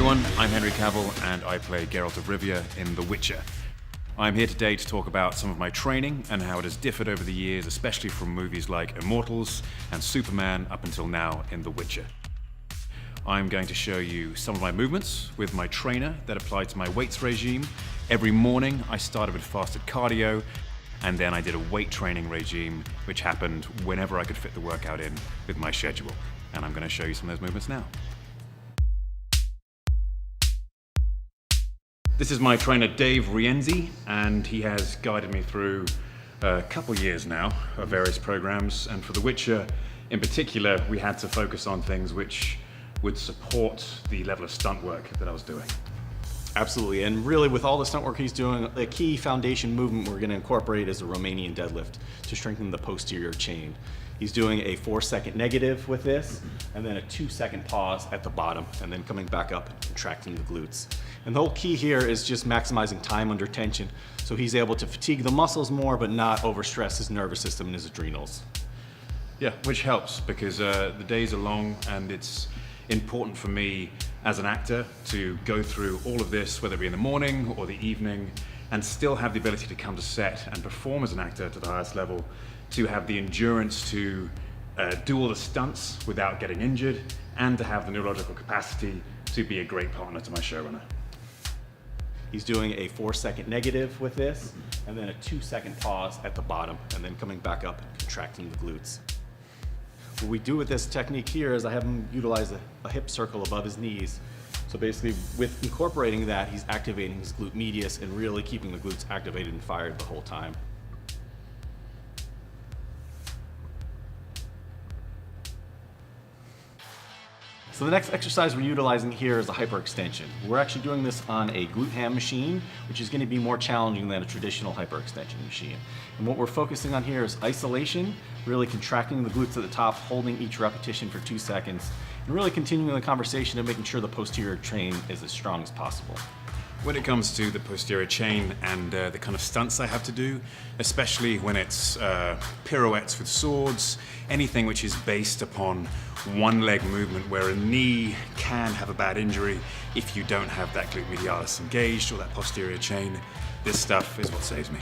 everyone, I'm Henry Cavill and I play Geralt of Rivia in The Witcher. I'm here today to talk about some of my training and how it has differed over the years, especially from movies like Immortals and Superman up until now in The Witcher. I'm going to show you some of my movements with my trainer that apply to my weights regime. Every morning I started with fasted cardio and then I did a weight training regime which happened whenever I could fit the workout in with my schedule. And I'm going to show you some of those movements now. This is my trainer Dave Rienzi, and he has guided me through a couple years now of various programs, and for The Witcher in particular we had to focus on things which would support the level of stunt work that I was doing. Absolutely, and really with all the stunt work he's doing, a key foundation movement we're going to incorporate is a Romanian deadlift to strengthen the posterior chain. He's doing a 4-second negative with this, and then a 2-second pause at the bottom, and then coming back up and contracting the glutes. And the whole key here is just maximizing time under tension, so he's able to fatigue the muscles more, but not overstress his nervous system and his adrenals. Yeah, which helps because the days are long, and it's important for me as an actor to go through all of this, whether it be in the morning or the evening, and still have the ability to come to set and perform as an actor to the highest level, to have the endurance to do all the stunts without getting injured, and to have the neurological capacity to be a great partner to my showrunner. He's doing a 4-second negative with this, and then a 2-second pause at the bottom, and then coming back up and contracting the glutes. What we do with this technique here is I have him utilize a hip circle above his knees. So basically with incorporating that, he's activating his glute medius and really keeping the glutes activated and fired the whole time. So the next exercise we're utilizing here is a hyperextension. We're actually doing this on a glute ham machine, which is going to be more challenging than a traditional hyperextension machine. And what we're focusing on here is isolation, really contracting the glutes at the top, holding each repetition for 2 seconds, and really continuing the conversation and making sure the posterior chain is as strong as possible. When it comes to the posterior chain and the kind of stunts I have to do, especially when it's pirouettes with swords, anything which is based upon one leg movement where a knee can have a bad injury if you don't have that glute medialis engaged or that posterior chain, this stuff is what saves me.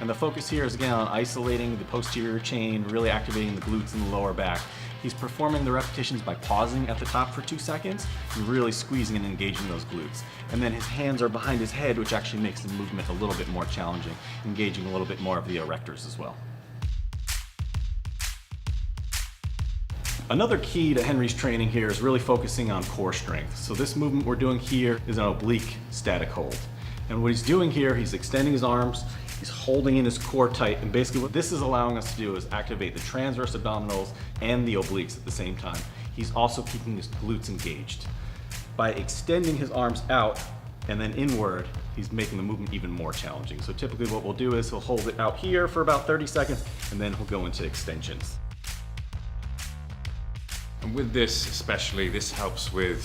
And the focus here is again on isolating the posterior chain, really activating the glutes in the lower back. He's performing the repetitions by pausing at the top for 2 seconds and really squeezing and engaging those glutes. And then his hands are behind his head, which actually makes the movement a little bit more challenging, engaging a little bit more of the erectors as well. Another key to Henry's training here is really focusing on core strength. So this movement we're doing here is an oblique static hold. And what he's doing here, he's extending his arms, he's holding in his core tight, and basically what this is allowing us to do is activate the transverse abdominals and the obliques at the same time. He's also keeping his glutes engaged. By extending his arms out and then inward, he's making the movement even more challenging. So typically what we'll do is he'll hold it out here for about 30 seconds, and then he'll go into extensions. And with this especially, this helps with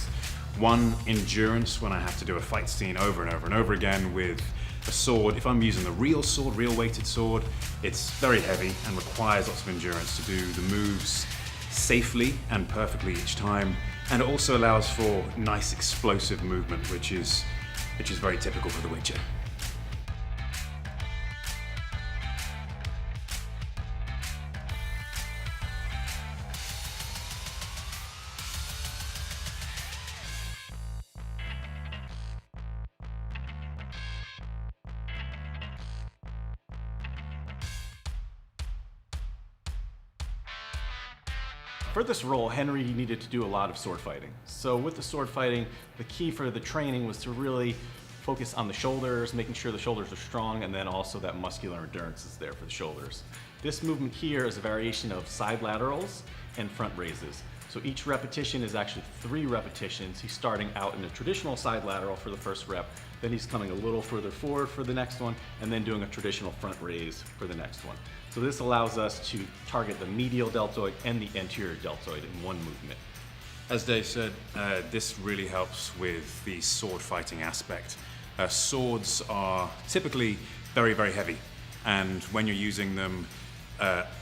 one, endurance when I have to do a fight scene over and over and over again with a sword. If I'm using a real sword, real weighted sword, it's very heavy and requires lots of endurance to do the moves safely and perfectly each time. And it also allows for nice explosive movement, which is very typical for The Witcher. For this role, Henry needed to do a lot of sword fighting. So with the sword fighting, the key for the training was to really focus on the shoulders, making sure the shoulders are strong, and then also that muscular endurance is there for the shoulders. This movement here is a variation of side laterals and front raises. So each repetition is actually 3 repetitions. He's starting out in a traditional side lateral for the first rep, then he's coming a little further forward for the next one, and then doing a traditional front raise for the next one. So this allows us to target the medial deltoid and the anterior deltoid in one movement. As Dave said, this really helps with the sword fighting aspect. Swords are typically very, very heavy, and when you're using them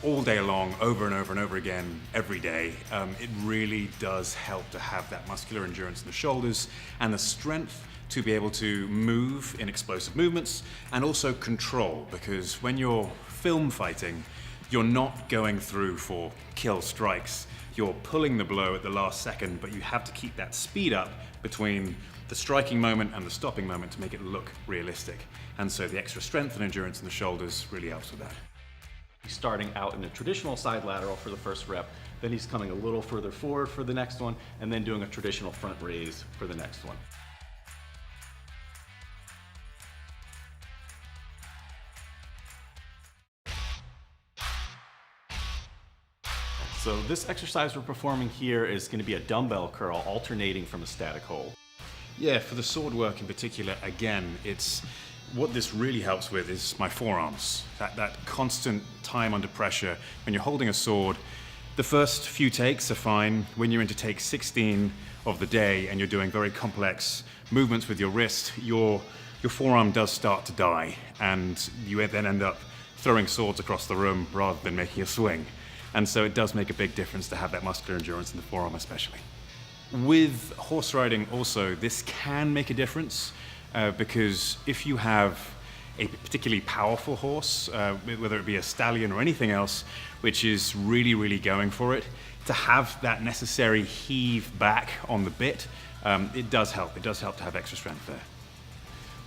all day long, over and over and over again, every day, it really does help to have that muscular endurance in the shoulders and the strength to be able to move in explosive movements and also control, because when you're film fighting, you're not going through for kill strikes. You're pulling the blow at the last second, but you have to keep that speed up between the striking moment and the stopping moment to make it look realistic. And so the extra strength and endurance in the shoulders really helps with that. He's starting out in a traditional side lateral for the first rep, then he's coming a little further forward for the next one, and then doing a traditional front raise for the next one. So this exercise we're performing here is going to be a dumbbell curl alternating from a static hold. Yeah, for the sword work in particular, again, what this really helps with is my forearms. That constant time under pressure. When you're holding a sword, the first few takes are fine. When you're into take 16 of the day and you're doing very complex movements with your wrist, your forearm does start to die, and you then end up throwing swords across the room rather than making a swing. And so it does make a big difference to have that muscular endurance in the forearm especially. With horse riding also, this can make a difference because if you have a particularly powerful horse, whether it be a stallion or anything else, which is really, really going for it, to have that necessary heave back on the bit, it does help. It does help to have extra strength there.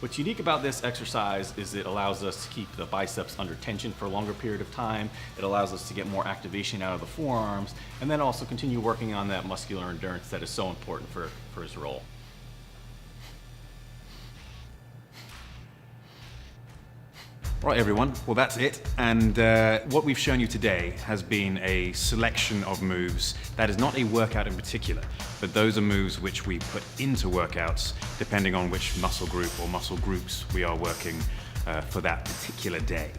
What's unique about this exercise is it allows us to keep the biceps under tension for a longer period of time. It allows us to get more activation out of the forearms, and then also continue working on that muscular endurance that is so important for his role. Right, everyone, well that's it, and what we've shown you today has been a selection of moves. That is not a workout in particular, but those are moves which we put into workouts depending on which muscle group or muscle groups we are working for that particular day.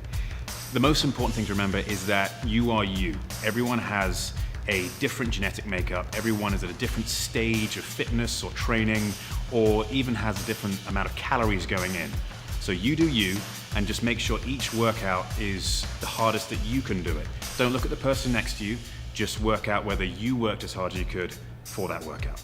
The most important thing to remember is that you are you. Everyone has a different genetic makeup, everyone is at a different stage of fitness or training, or even has a different amount of calories going in. So you do you, and just make sure each workout is the hardest that you can do it. Don't look at the person next to you, just work out whether you worked as hard as you could for that workout.